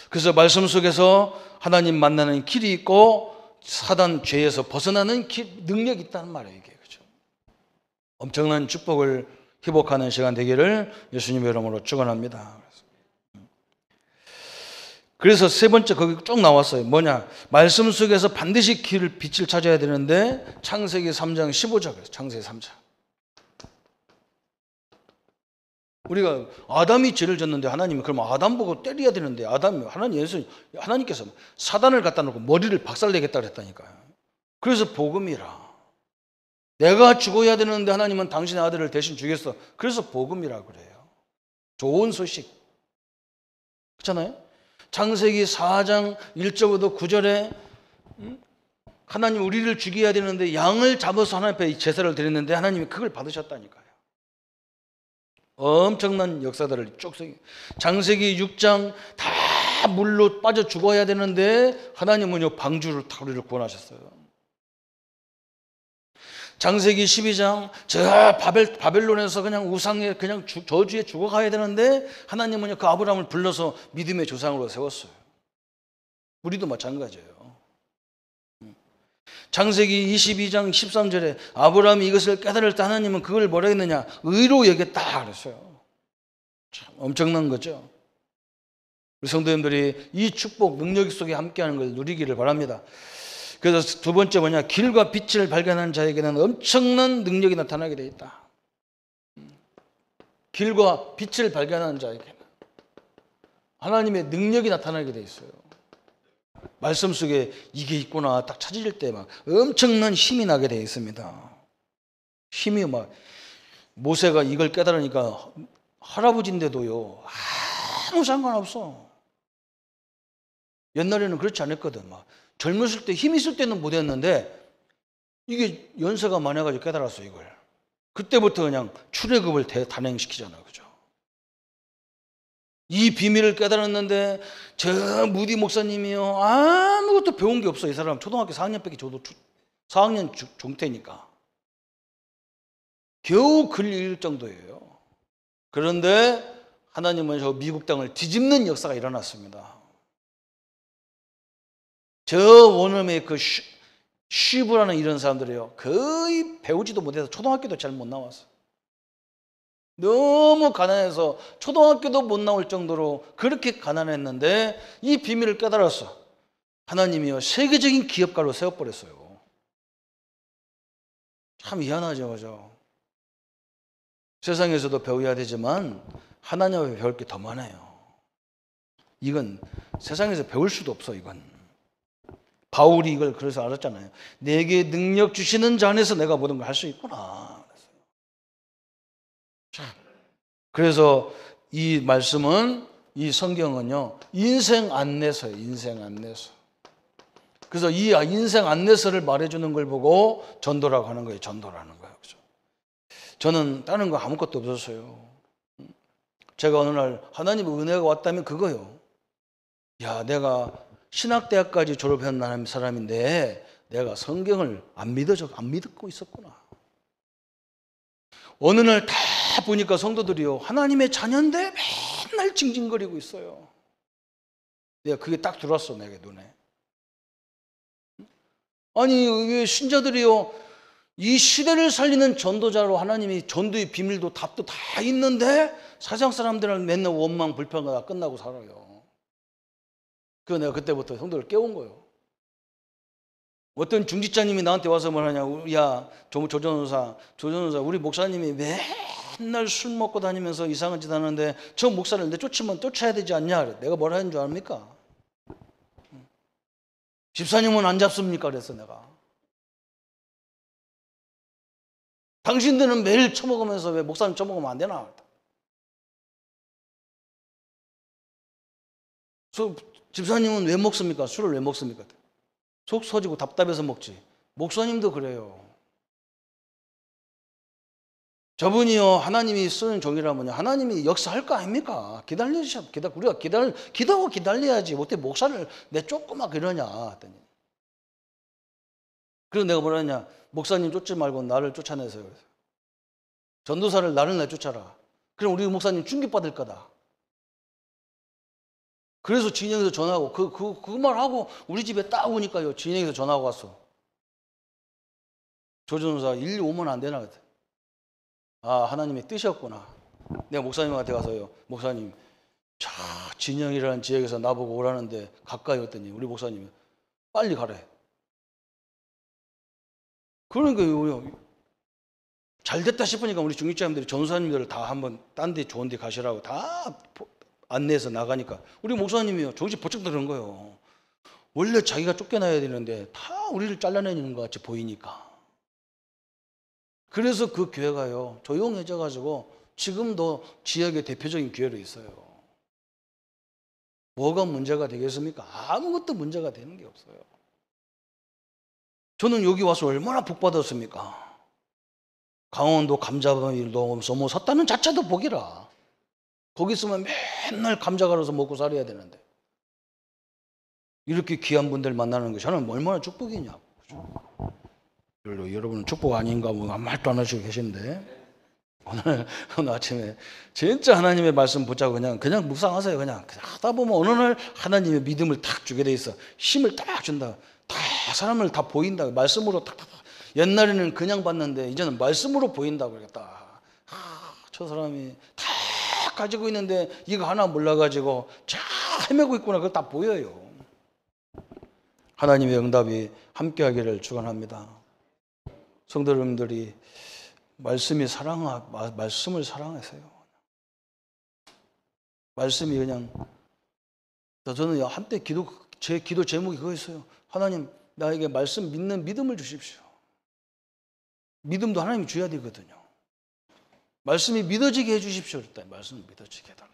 그래서 말씀 속에서 하나님 만나는 길이 있고 사단 죄에서 벗어나는 능력이 있다는 말이에요. 이게 그렇죠? 엄청난 축복을 회복하는 시간 되기를 예수님의 이름으로 축원합니다. 그래서 세 번째 거기 쭉 나왔어요. 뭐냐? 말씀 속에서 반드시 빛을 찾아야 되는데 창세기 3장 15절, 창세기 3장. 우리가 아담이 죄를 졌는데 하나님이 그러면 아담 보고 때려야 되는데 하나님께서 사단을 갖다 놓고 머리를 박살내겠다 그랬다니까요. 그래서 복음이라. 내가 죽어야 되는데 하나님은 당신의 아들을 대신 주겠어. 그래서 복음이라 그래요. 좋은 소식. 그렇잖아요? 창세기 4장 1절부터 9절에 하나님 우리를 죽여야 되는데 양을 잡아서 하나님 앞에 제사를 드렸는데 하나님이 그걸 받으셨다니까요. 엄청난 역사들을 쭉 창세기 6장 다 물로 빠져 죽어야 되는데 하나님은요 방주를 다 우리를 구원하셨어요. 창세기 12장 저 바벨론에서 그냥 우상에 그냥 저주에 죽어가야 되는데 하나님은 그 아브라함을 불러서 믿음의 조상으로 세웠어요. 우리도 마찬가지예요. 창세기 22장 13절에 아브라함이 이것을 깨달을 때 하나님은 그걸 뭐라 했느냐? 의로 여겼다 그랬어요. 참 엄청난 거죠. 우리 성도님들이 이 축복 능력 속에 함께하는 걸 누리기를 바랍니다. 그래서 두 번째 뭐냐? 길과 빛을 발견하는 자에게는 엄청난 능력이 나타나게 되어 있다. 길과 빛을 발견하는 자에게는 하나님의 능력이 나타나게 되어 있어요. 말씀 속에 이게 있구나 딱 찾을 때 막 엄청난 힘이 나게 되어 있습니다. 힘이 막 모세가 이걸 깨달으니까 할아버지인데도요 아무 상관없어. 옛날에는 그렇지 않았거든. 막 젊었을 때 힘 있을 때는 못했는데 이게 연세가 많아가지고 깨달았어 이걸. 그때부터 그냥 출애굽을 단행시키잖아, 그죠? 이 비밀을 깨달았는데 저 무디 목사님이요 아무것도 배운 게 없어. 이 사람 초등학교 4학년밖에 저도 4학년 중퇴니까 겨우 글 읽을 정도예요. 그런데 하나님은 저 미국 땅을 뒤집는 역사가 일어났습니다. 저 원어민의 그 쉬브라는 이런 사람들이요 거의 배우지도 못해서 초등학교도 잘 못 나왔어. 너무 가난해서 초등학교도 못 나올 정도로 그렇게 가난했는데 이 비밀을 깨달았어. 하나님이요 세계적인 기업가로 세워버렸어요. 참 희한하죠, 그죠? 세상에서도 배워야 되지만 하나님 앞에 배울 게 더 많아요. 이건 세상에서 배울 수도 없어. 이건 바울이 이걸 그래서 알았잖아요. 내게 능력 주시는 자 안에서 내가 모든 걸 할 수 있구나. 그래서 이 말씀은 이 성경은요 인생 안내서예요. 인생 안내서. 그래서 이 인생 안내서를 말해주는 걸 보고 전도라고 하는 거예요. 전도라는 거예요. 그죠? 저는 다른 거 아무것도 없었어요. 제가 어느 날 하나님의 은혜가 왔다면 그거요. 야, 내가 신학대학까지 졸업한 사람인데 내가 성경을 안 믿고 있었구나. 어느 날 다 보니까 성도들이요 하나님의 자녀인데 맨날 징징거리고 있어요. 내가 그게 딱 들어왔어 내게 눈에. 아니 왜 신자들이요 이 시대를 살리는 전도자로 하나님이 전도의 비밀도 답도 다 있는데 세상 사람들은 맨날 원망 불평하다 끝나고 살아요. 그래서 내가 그때부터 성도를 깨운 거예요. 어떤 중직자님이 나한테 와서 뭐하냐, 야 조전호사 우리 목사님이 맨날 술 먹고 다니면서 이상한 짓 하는데 저 목사를 내쫓으면 쫓아야 되지 않냐. 내가 뭐라 했는 줄 압니까? 집사님은 안 잡습니까? 그랬어 내가. 당신들은 매일 처먹으면서 왜 목사님 처먹으면 안 되나? 집사님은 왜 먹습니까? 술을 왜 먹습니까? 속 터지고 답답해서 먹지. 목사님도 그래요. 저분이요 하나님이 쓰는 종이라면요 하나님이 역사할 거 아닙니까? 우리가 기도하고 기다려야지. 어떻게 목사를 내쫓고막 이러냐 했더니. 그래서 내가 뭐라 했냐, 목사님 쫓지 말고 나를 쫓아내세요. 전도사를 나를 내쫓아라. 그럼 우리 목사님 충격받을 거다. 그래서 진영에서 전화하고 그 말하고 우리 집에 딱 오니까요 진영에서 전화가 왔어. 조전호사 일리 오면 안 되나? 아 하나님의 뜻이었구나. 내가 목사님한테 가서요 목사님 저 진영이라는 지역에서 나보고 오라는데 가까이 왔더니 우리 목사님이 빨리 가래. 그러니까 잘 됐다 싶으니까 우리 중직자님들이 전도사님들을 다 한번 딴 데 좋은 데 가시라고 다 안내해서 나가니까 우리 목사님이요 정신 번쩍 들은 거예요. 원래 자기가 쫓겨나야 되는데 다 우리를 잘라내는 것 같이 보이니까. 그래서 그 교회가요 조용해져 가지고 지금도 지역의 대표적인 교회로 있어요. 뭐가 문제가 되겠습니까? 아무것도 문제가 되는 게 없어요. 저는 여기 와서 얼마나 복 받았습니까? 강원도 감자밭을 넘어서 뭐 섰다는 자체도 복이라. 거기 있으면 맨날 감자 갈아서 먹고 살아야 되는데 이렇게 귀한 분들 만나는 게 저는 얼마나 축복이냐고. 별로 여러분은 축복 아닌가 뭐 아무 말도 안 하시고 계신데 오늘 아침에 진짜 하나님의 말씀 붙잡고 그냥 묵상하세요. 그냥 하다 보면 어느 날 하나님의 믿음을 탁 주게 돼 있어. 힘을 딱 준다. 다 사람을 다 보인다. 말씀으로 탁. 옛날에는 그냥 봤는데 이제는 말씀으로 보인다고 그러겠다. 저 사람이 다 가지고 있는데 이거 하나 몰라가지고 잘 헤매고 있구나. 그거 다 보여요. 하나님의 응답이 함께하기를 축원합니다. 성도 여러분들이 말씀을 사랑하세요. 말씀이 그냥 저는 한때 제 기도 제목이 그거였어요. 하나님 나에게 말씀 믿는 믿음을 주십시오. 믿음도 하나님이 줘야 되거든요. 말씀이 믿어지게 해주십시오. 일단 말씀을 믿어지게 해달라.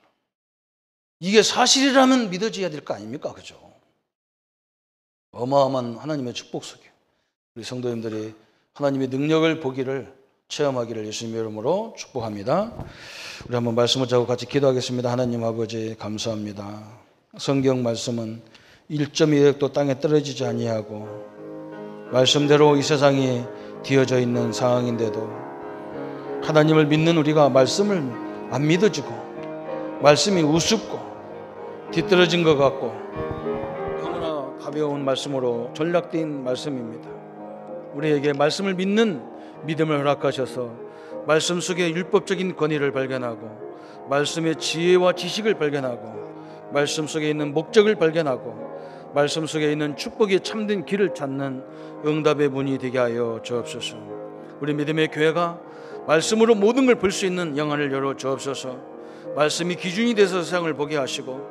이게 사실이라면 믿어져야 될 거 아닙니까? 그죠? 어마어마한 하나님의 축복 속에 우리 성도님들이 하나님의 능력을 보기를 체험하기를 예수님의 이름으로 축복합니다. 우리 한번 말씀을 잡고 같이 기도하겠습니다. 하나님 아버지 감사합니다. 성경 말씀은 1.1획도 땅에 떨어지지 아니하고 말씀대로 이 세상이 뒤어져 있는 상황인데도 하나님을 믿는 우리가 말씀을 안 믿어지고 말씀이 우습고 뒤떨어진 것 같고 너무나 가벼운 말씀으로 전락된 말씀입니다. 우리에게 말씀을 믿는 믿음을 허락하셔서 말씀 속에 율법적인 권위를 발견하고 말씀의 지혜와 지식을 발견하고 말씀 속에 있는 목적을 발견하고 말씀 속에 있는 축복의 참된 길을 찾는 응답의 문이 되게 하여 주옵소서. 우리 믿음의 교회가 말씀으로 모든 걸 볼 수 있는 영안을 열어 주옵소서. 말씀이 기준이 돼서 세상을 보게 하시고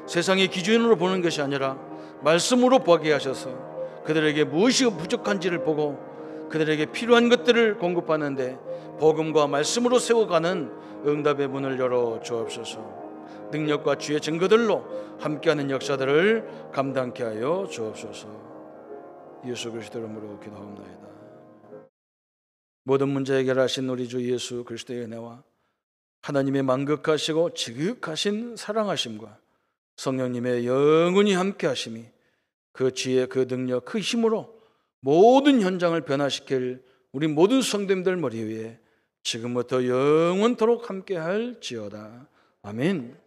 세상의 기준으로 보는 것이 아니라 말씀으로 보게 하셔서 그들에게 무엇이 부족한지를 보고 그들에게 필요한 것들을 공급하는데 복음과 말씀으로 세워가는 응답의 문을 열어 주옵소서. 능력과 주의 증거들로 함께하는 역사들을 감당케 하여 주옵소서. 예수 그리스도 이름으로 기도하옵나이다. 모든 문제 해결하신 우리 주 예수 그리스도의 은혜와 하나님의 만극하시고 지극하신 사랑하심과 성령님의 영원히 함께하심이 그 지혜, 그 능력, 그 힘으로 모든 현장을 변화시킬 우리 모든 성도님들 머리 위에 지금부터 영원토록 함께할지어다. 아멘.